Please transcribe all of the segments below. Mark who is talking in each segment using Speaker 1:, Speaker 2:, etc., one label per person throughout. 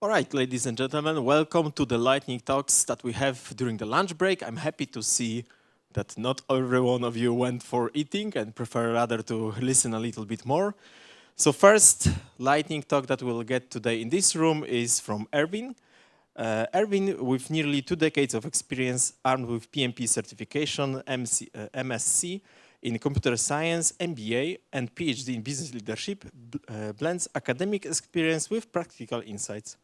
Speaker 1: All right, ladies and gentlemen, welcome to the lightning talks that we have during the lunch break. I'm happy to see that not every one of you went for eating and prefer rather to listen a little bit more. So first lightning talk that we'll get today in this room is from Erwin. Erwin, with nearly 2 decades of experience, armed with PMP certification, MSc in computer science, MBA, and PhD in business leadership, blends academic experience with practical insights.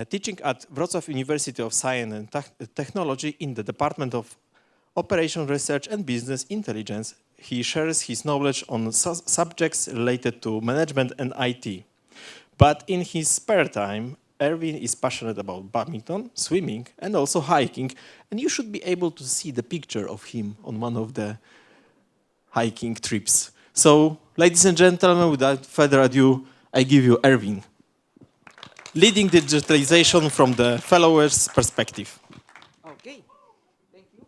Speaker 1: Teaching at Wrocław University of Science and Technology in the Department of Operation Research and Business Intelligence, he shares his knowledge on subjects related to management and IT. But in his spare time, Erwin is passionate about badminton, swimming, and also hiking. And you should be able to see the picture of him on one of the hiking trips. So, ladies and gentlemen, without further ado, I give you Erwin. Leading digitalization from the followers' perspective.
Speaker 2: Okay, thank you.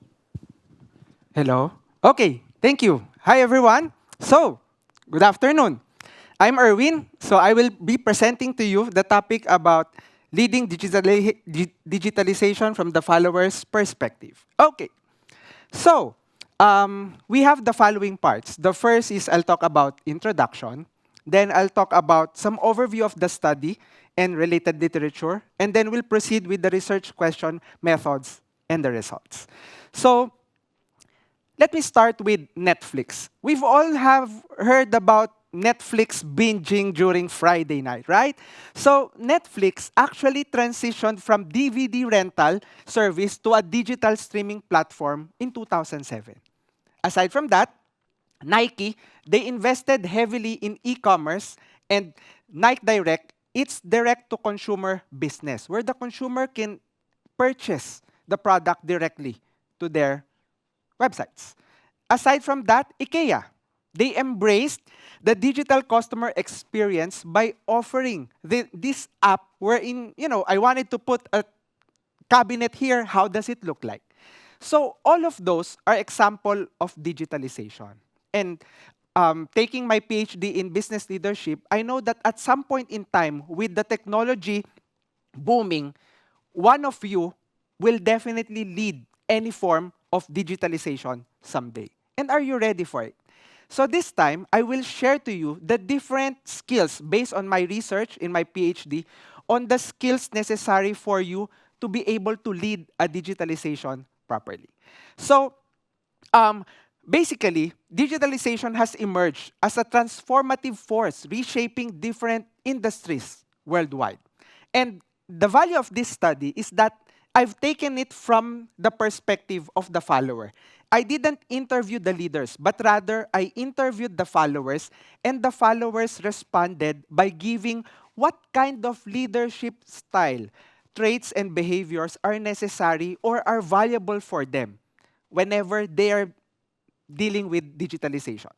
Speaker 2: Hello. Okay, thank you. Hi, everyone. So, good afternoon. I'm Erwin. So, I will be presenting to you the topic about leading digitalization from the followers' perspective. Okay, so we have the following parts. The first is I'll talk about introduction. Then I'll talk about some overview of the study and related literature. And then we'll proceed with the research question, methods, and the results. So let me start with Netflix. We've all have heard about Netflix binging during Friday night, right? So Netflix actually transitioned from DVD rental service to a digital streaming platform in 2007. Aside from that, Nike, they invested heavily in e-commerce, and Nike Direct, it's direct-to-consumer business where the consumer can purchase the product directly to their websites. Aside from that, IKEA, they embraced the digital customer experience by offering this app wherein, I wanted to put a cabinet here, how does it look like? So all of those are example of digitalization. And taking my PhD in business leadership, I know that at some point in time, with the technology booming, one of you will definitely lead any form of digitalization someday. And are you ready for it? So this time, I will share to you the different skills based on my research in my PhD on the skills necessary for you to be able to lead a digitalization properly. So basically, digitalization has emerged as a transformative force reshaping different industries worldwide. And the value of this study is that I've taken it from the perspective of the follower. I didn't interview the leaders, but rather I interviewed the followers, and the followers responded by giving what kind of leadership style, traits, and behaviors are necessary or are valuable for them whenever they are dealing with digitalization.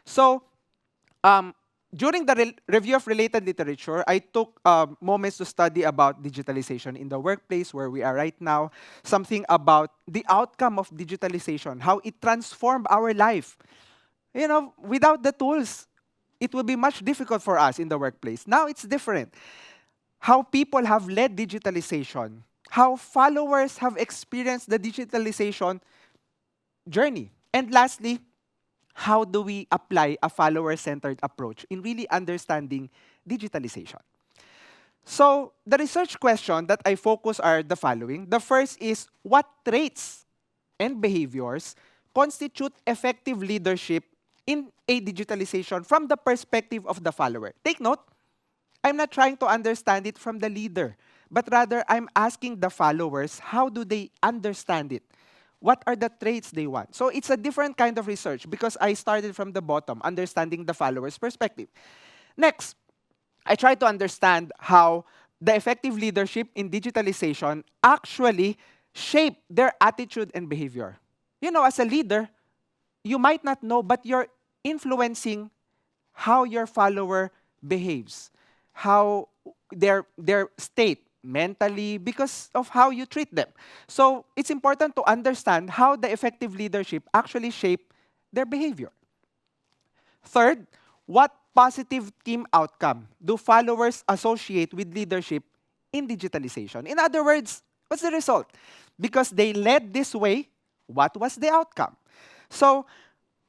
Speaker 2: So, during the review of related literature, I took moments to study about digitalization in the workplace where we are right now, something about the outcome of digitalization, how it transformed our life. Without the tools, it will be much difficult for us in the workplace. Now it's different. How people have led digitalization, how followers have experienced the digitalization journey. And lastly, how do we apply a follower-centered approach in really understanding digitalization? So the research question that I focus are the following. The first is, what traits and behaviors constitute effective leadership in a digitalization from the perspective of the follower? Take note, I'm not trying to understand it from the leader, but rather I'm asking the followers, how do they understand it? What are the traits they want? So it's a different kind of research because I started from the bottom, understanding the follower's perspective. Next, I try to understand how the effective leadership in digitalization actually shape their attitude and behavior. As a leader, you might not know, but you're influencing how your follower behaves, how their state mentally because of how you treat them. So it's important to understand how the effective leadership actually shape their behavior. Third, what positive team outcome do followers associate with leadership in digitalization. In other words, what's the result? Because they led this way, what was the outcome? So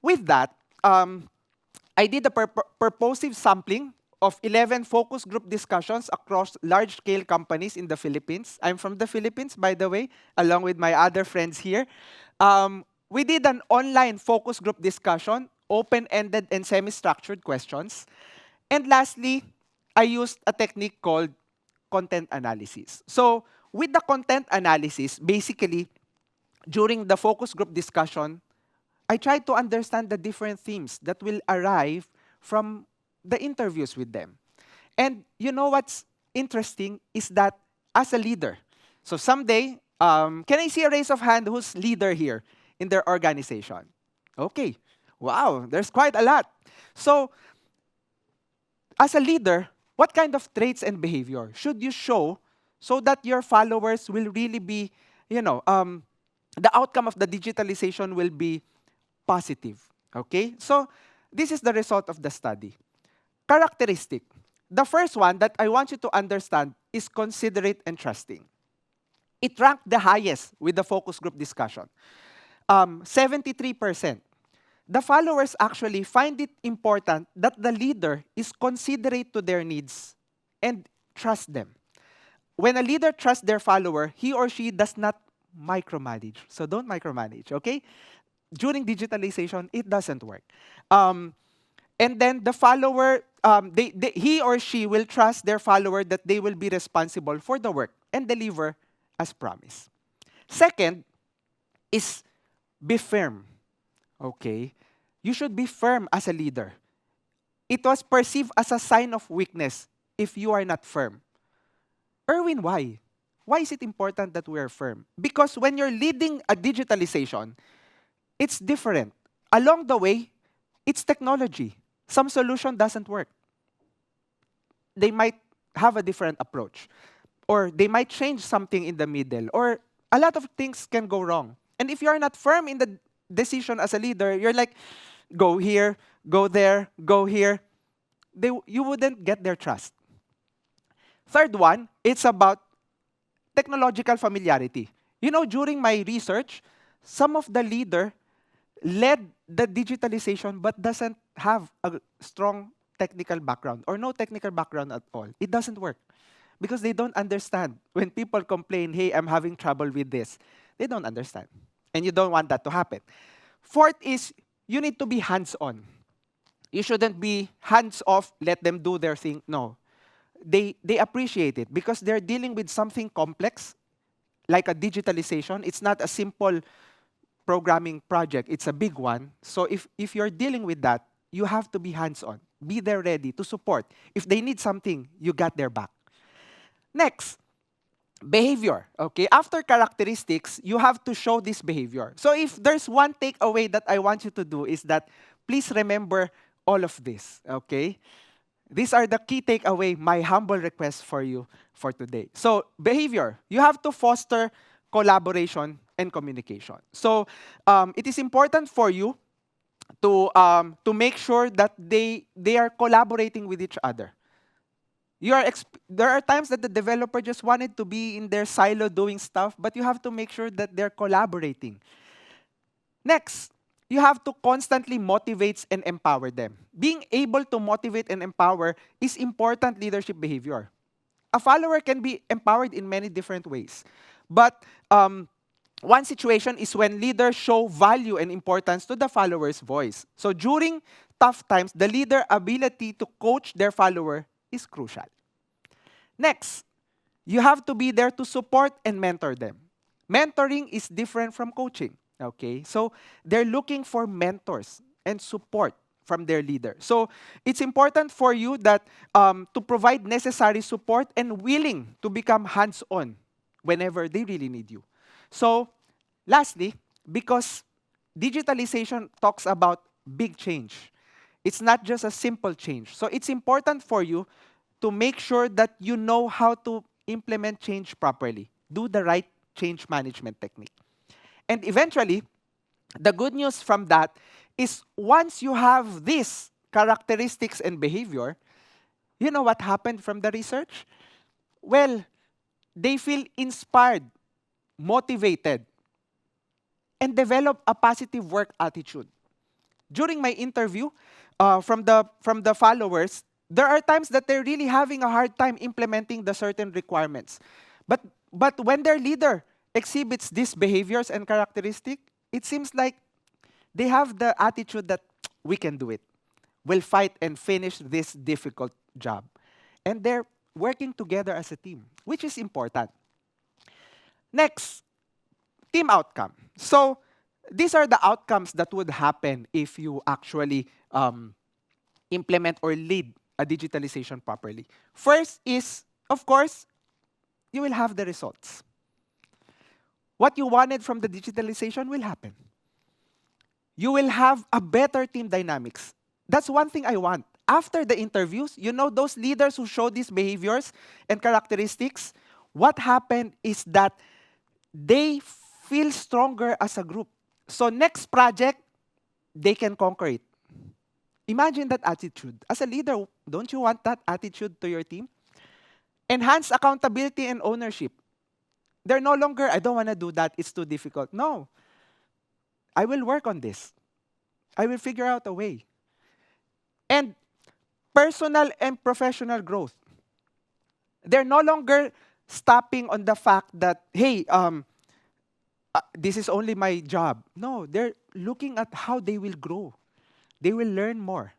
Speaker 2: with that, I did a purposive sampling of 11 focus group discussions across large-scale companies in the Philippines. I'm from the Philippines, by the way, along with my other friends here. We did an online focus group discussion, open-ended and semi-structured questions. And lastly, I used a technique called content analysis. So with the content analysis, basically, during the focus group discussion, I tried to understand the different themes that will arrive from the interviews with them. And you know what's interesting is that as a leader, so someday, can I see a raise of hand who's leader here in their organization? Okay. Wow, there's quite a lot. So as a leader, what kind of traits and behavior should you show so that your followers will really be, the outcome of the digitalization will be positive? Okay? So this is the result of the study. Characteristic. The first one that I want you to understand is considerate and trusting. It ranked the highest with the focus group discussion. 73%. The followers actually find it important that the leader is considerate to their needs and trust them. When a leader trusts their follower, he or she does not micromanage. So don't micromanage, okay? During digitalization, it doesn't work. And then the follower, he or she will trust their follower that they will be responsible for the work and deliver as promised. Second is be firm. Okay? You should be firm as a leader. It was perceived as a sign of weakness if you are not firm. Erwin, why? Why is it important that we are firm? Because when you're leading a digitalization, it's different. Along the way, it's technology. Some solution doesn't work. They might have a different approach. Or they might change something in the middle. Or a lot of things can go wrong. And if you're not firm in the decision as a leader, you're like, go here, go there, go here. You wouldn't get their trust. Third one, it's about technological familiarity. You know, during my research, some of the leader led the digitalization but doesn't have a strong technical background or no technical background at all. It doesn't work because they don't understand. When people complain, hey, I'm having trouble with this, they don't understand. And you don't want that to happen. Fourth is you need to be hands-on. You shouldn't be hands-off, let them do their thing. No. They appreciate it because they're dealing with something complex, like a digitalization. It's not a simple programming project. It's a big one. So if you're dealing with that, you have to be hands-on. Be there ready to support. If they need something, you got their back. Next, behavior. Okay, after characteristics, you have to show this behavior. So if there's one takeaway that I want you to do is that please remember all of this. Okay? These are the key takeaway, my humble request for you for today. So, behavior. You have to foster collaboration and communication. So, it is important for you to make sure that they are collaborating with each other. There are times that the developer just wanted to be in their silo doing stuff, but you have to make sure that they're collaborating. Next, you have to constantly motivate and empower them. Being able to motivate and empower is important leadership behavior. A follower can be empowered in many different ways. But one situation is when leaders show value and importance to the follower's voice. So during tough times, the leader's ability to coach their follower is crucial. Next, you have to be there to support and mentor them. Mentoring is different from coaching. Okay, so they're looking for mentors and support from their leader. So it's important for you that to provide necessary support and willing to become hands-on whenever they really need you. So lastly, because digitalization talks about big change, it's not just a simple change. So it's important for you to make sure that you know how to implement change properly. Do the right change management technique. And eventually, the good news from that is once you have these characteristics and behavior, you know what happened from the research? Well, they feel inspired, motivated, and develop a positive work attitude. During my interview, from the followers, there are times that they're really having a hard time implementing the certain requirements. But when their leader exhibits these behaviors and characteristics, it seems like they have the attitude that we can do it. We'll fight and finish this difficult job. And they're working together as a team, which is important. Next, team outcome. So these are the outcomes that would happen if you actually implement or lead a digitalization properly. First is, of course, you will have the results. What you wanted from the digitalization will happen. You will have a better team dynamics. That's one thing I want. After the interviews, you know, those leaders who show these behaviors and characteristics, what happened is that they feel stronger as a group. So next project, they can conquer it. Imagine that attitude. As a leader, don't you want that attitude to your team? Enhance accountability and ownership. They're no longer, I don't want to do that, it's too difficult. No. I will work on this. I will figure out a way. And personal and professional growth. They're no longer stopping on the fact that, hey, this is only my job. No, they're looking at how they will grow. They will learn more.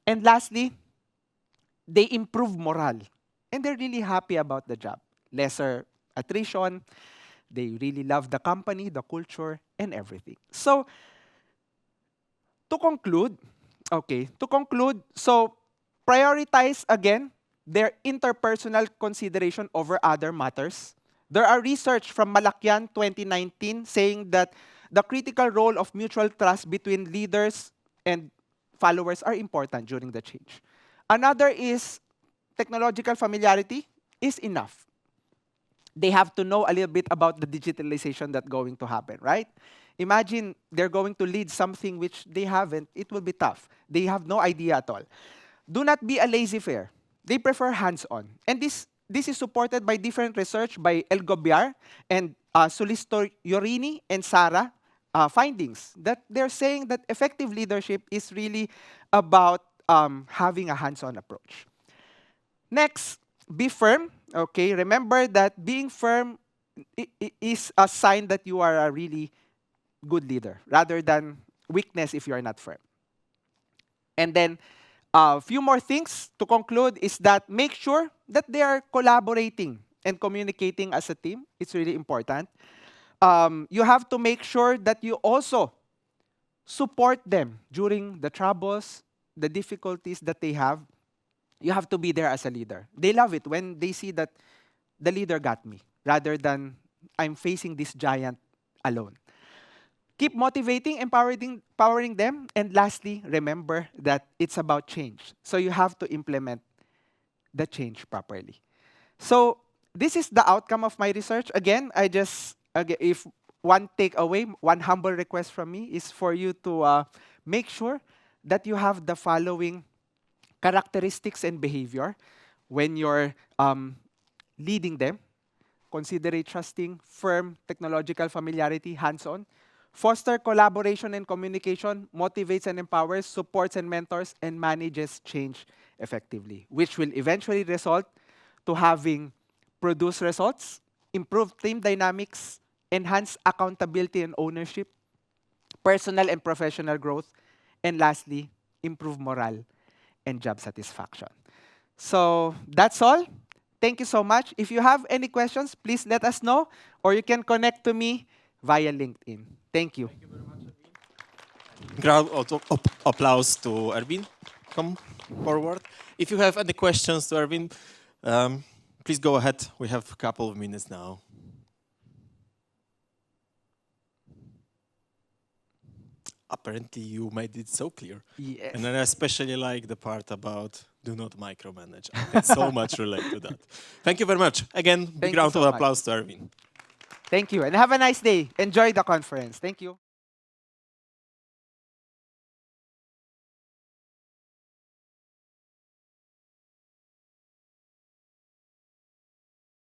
Speaker 2: And lastly, they improve morale. And they're really happy about the job. Lesser attrition. They really love the company, the culture, and everything. So, to conclude, so prioritize again their interpersonal consideration over other matters. There are research from Malakyan 2019 saying that the critical role of mutual trust between leaders and followers are important during the change. Another is technological familiarity is enough. They have to know a little bit about the digitalization that's going to happen, right? Imagine they're going to lead something which they haven't. It will be tough. They have no idea at all. Do not be a laissez-faire. They prefer hands-on. And this is supported by different research by El Gobiar and Sulisto Iorini and Sara findings that they're saying that effective leadership is really about having a hands-on approach. Next, be firm. Okay, remember that being firm is a sign that you are a really good leader rather than weakness if you are not firm. And then a few more things to conclude is that make sure that they are collaborating and communicating as a team. It's really important. You have to make sure that you also support them during the troubles, the difficulties that they have. You have to be there as a leader. They love it when they see that the leader got me, rather than I'm facing this giant alone. Keep motivating, empowering them. And lastly, remember that it's about change. So you have to implement the change properly. So this is the outcome of my research. Again, if one takeaway, one humble request from me is for you to make sure that you have the following characteristics and behavior when you're leading them. Considerate, trusting, firm, technological familiarity, hands-on. Foster collaboration and communication, motivates and empowers, supports and mentors, and manages change effectively, which will eventually result to having produced results, improved team dynamics, enhanced accountability and ownership, personal and professional growth, and lastly, improve morale and job satisfaction. So that's all. Thank you so much. If you have any questions, please let us know, or you can connect to me via LinkedIn. Thank you.
Speaker 1: Crowd applause to Erwin. Come forward. If you have any questions to Erwin, please go ahead. We have a couple of minutes now. Apparently, you made it so clear.
Speaker 2: Yes.
Speaker 1: And I especially like the part about do not micromanage. I can so much relate to that. Thank you very much. Again, big
Speaker 2: Thank you
Speaker 1: round
Speaker 2: so
Speaker 1: of
Speaker 2: much.
Speaker 1: applause to Erwin.
Speaker 2: Thank you. And have a nice day. Enjoy the conference. Thank you.